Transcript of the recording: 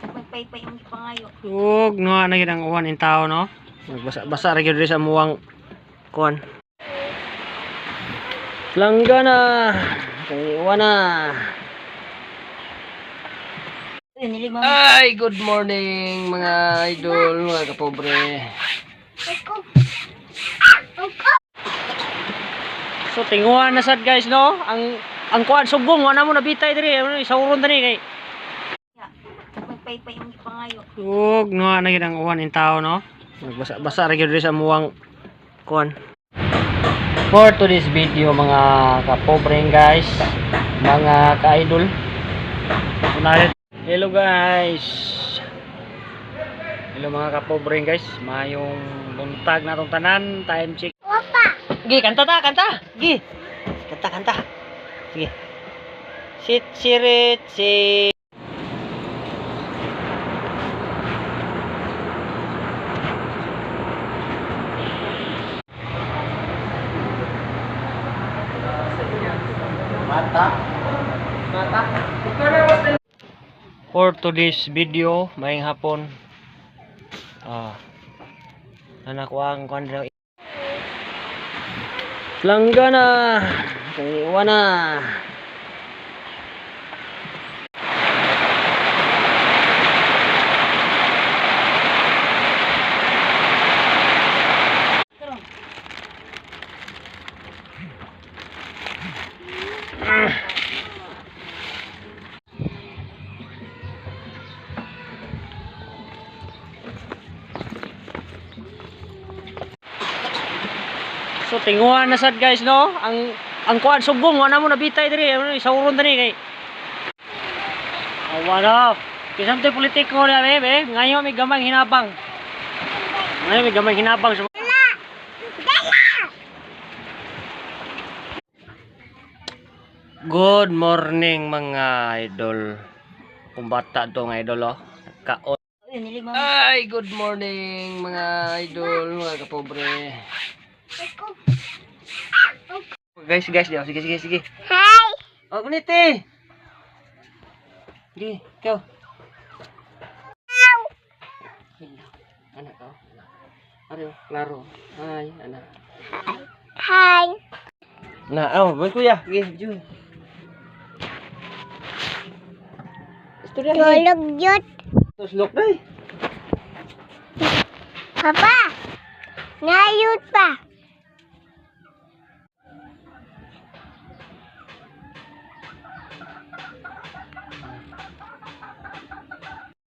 Magpaypay ang pangayo. Ug no na gid ang uwan in tao no. Basa-basa ra gyud sa muwang kuan. Langgana. Kay uwan na. Ay, good morning mga idol, mga kapobre. So tinguhan na sad guys no, ang kuan subong wala mo nabitay diri, sa uron diri kay. Magpaypay ang pangayo. Ug no na gid ang uwan in tao no. Basa-basa ra gyud sa muwang kuan. For today's video mga kapobre guys, mga ka-idol. Hello guys. Hello mga kapobre guys, mayong buntag natong tanan, time check. Opa. Gi, kanta ta, kanta. Gi. Kanta, kanta. Sige. Sit, sirit, si. Mata. Mata. For today's video, maying hapon. Anak ko ang kuan daw. Langgana. Kay uwan na. So tinguhan na sad guys no, ang kuan subong wala mo nabitay diri, sa uron diri kay. Wala. Kisam tay politiko na be, ngayon may gamay hinabang. Ngayon may gamay hinabang. Good morning mga idol. Kumbata to nga idol oh. Kaon. Ay, good morning mga idol, mga kapobre. Guys, sige. Hi. Oh, kuniti. Di, ikaw. Anak kau. Ayo, klaro. Hai, anak. Hi. Nah, boy kuya, gi, ju. Istorya ni. Tulog yun. Tos lok dai. Papa. Ngayut pa.